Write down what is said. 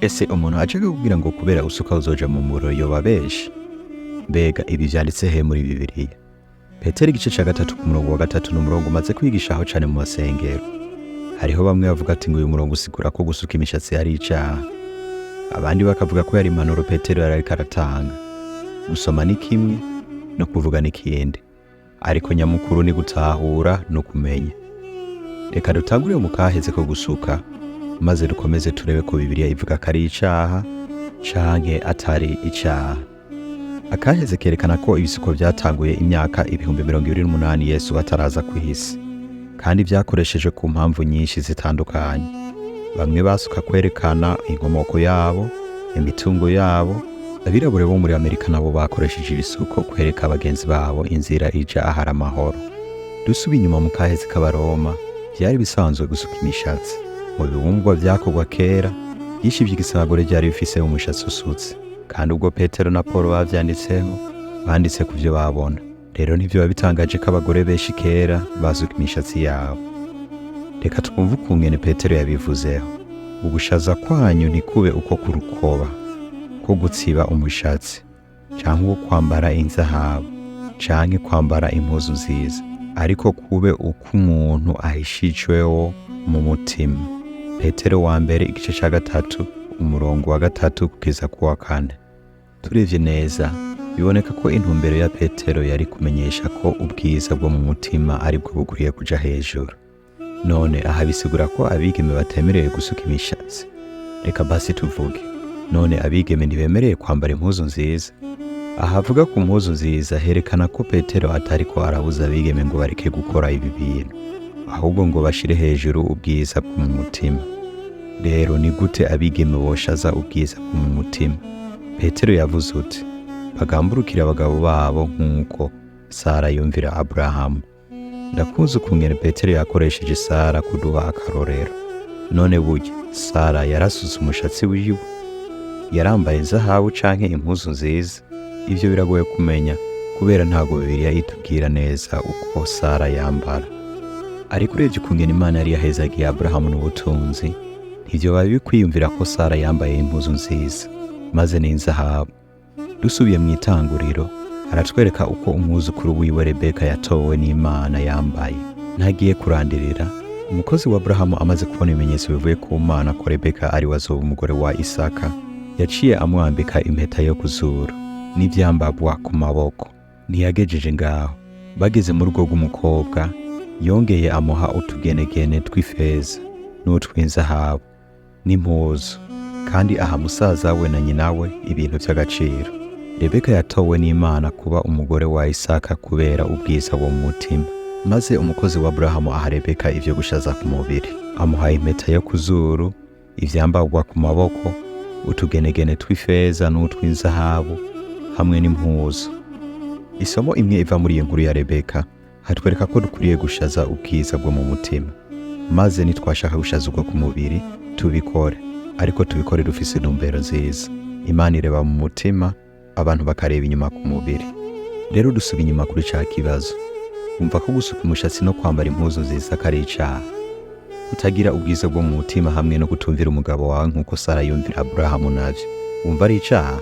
Ese umuntu aje akakubwira ngo kubera usuka uzoja mu muriro yoba abeshe? Mbega ibi vyanditse he muri Bibiliya? Petero igice ca 3 ku murongo wa 3 n'umurongo umaze kwigishaho cane mu masengero. Hariho bamwe bavuga ati ngo uyu murongo usigura ko gusuka imishatsi ari icaha. Abandi bakavuga ko yari impanuro Petero yariko aratanga. Gusoma ni kimwe no kuvuga ni kindi, ariko nyamukuru ni gutahura no kumenya. Reka dutangurire mu kaheze ko gusuka, maze dukomeze turebe ko Bibiliya ivuga ko ari icaha canke atari icaha. Akaheze kerekana ko ibisuko vyatanguye imyaka 28 Yesu ataraza kw'isi, kandi vyakoresheje ku mpamvu nyinshi zitandukanye. Bamwe basuka kwerekana inkomoko yabo, imitungo yabo. Abirabure bo muri Amerika nabo bakoresheje ibisuko kwereka abagenzi babo inzira ija ahari amahoro. Dusubiye inyuma mu kaheze k'Abaroma, vyari bisanzwe gusuka imishatsi. Mu bibumbwa vyakorwa kera, vyinshi vy'igisagore vyari bifise umushatsi usutse, kandi ubwo Petero na Paulo bavyanditseho, banditse ku vyo babona. Rero ntivyo bitangaje ko abagore benshi kera basuka imishatsi yabo. Reka twumve ukungene Petero yabivuzeho. Ugushaza kwanyu ntikube uko ku rukoba, ko gutsiba umushatsi, canke uwo kwambara inzahabu, canke kwambara impuzu nziza, ariko kube uko umuntu ahishijweho mu mutima. Petero wa mbere igice ca 3 umurongo wa 3 kugeza ku wa 4. Turevye neza, biboneka ko intumbero ya Petero yari kumenyesha ko ubwiza bwo mu mutima ari bwo buguriye kuja hejuru. None aha bisigura ko abigeme batemerewe gusuka imishatsi. Reka basi tuvuge, none abigeme ntibemereye kwambara impuzu nziza? Aha avuga ku mpuzu nziza herekana ko Petero atariko arabuza abigeme ngo bareke gukora ibi bintu, ahubwo ngo bashire hejuru ubwiza bwo mu mutima. Rero ni gute abigeme boshaza ubwiza bwo mu mutima? Petero yavuze uti, bagamburukira abagabo babo nk'uko Sara yumvira Aburahamu. Ndakunze ukungene Petero yakoresheje Sara kuduha akarorero. None burya Sara yarasutse umushatsi wiwe, yarambaye zahabu canke impuzu nziza? Ivyo biragoye kumenya, kubera ntago Bibiliya itubwira neza uko Sara yambara. Ariko urebye ukungene Imana yari yahezagiye Aburahamu n'ubutunzi, ntivyo bari bikwiyumvira ko Sara yambaye impuzu nziza, maze n'inzahabu. Dusubiye mu Itanguriro, aratwereka uko umwuzukuru wiwe Rebeka yatowe n'Imana yambaye. Ntagiye kurandirira, umukozi wa Aburahamu amaze kubona ibimenyetso bivuye ku Mana ko Rebeka ari wazoba umugore wa Isaka, yaciye amwambika impeta yo ku zuru n'ivyambagwa ku maboko. Ntiyagejeje ngaho, bageze mu rugo rw'umukobwa, yongeye amuha utugenegene tw'ifeza n'utw'inzahabu n'impuzu, kandi aha musaza we na nyina we ibintu vy'agaciro. Rebeka yatowe n'Imana kuba umugore wa Isaka kubera ubwiza bwo mu mutima. Maze umukozi wa Aburahamu aha Rebeka ivyo gushaza ku mubiri. Amuha impeta yo ku zuru, ivyambagwa ku maboko, utugenegene tw'ifeza n'utw'inzahabu, hamwe n'impuzu. Isomo imwe iva muri iyi nkuru ya Rebeka hatwereka ko dukwiye gushaza ubwiza bwo mu mutima. Maze nitwashaka gushaza ubwo ku mubiri, tubikore, ariko tubikore dufise intumbero nziza. Imana ireba mu mutima, abantu bakareba inyuma ku mubiri. Rero dusuba inyuma kuri ca kibazo. Umva ko gusuka umushatsi no kwambara impuzu nziza kari icaha? Kutagira ubwiza bwo mu mutima hamwe no kutumvira umugabo wawe nk'uko Sara yumvira Aburahamu navyo, wumva ari icaha?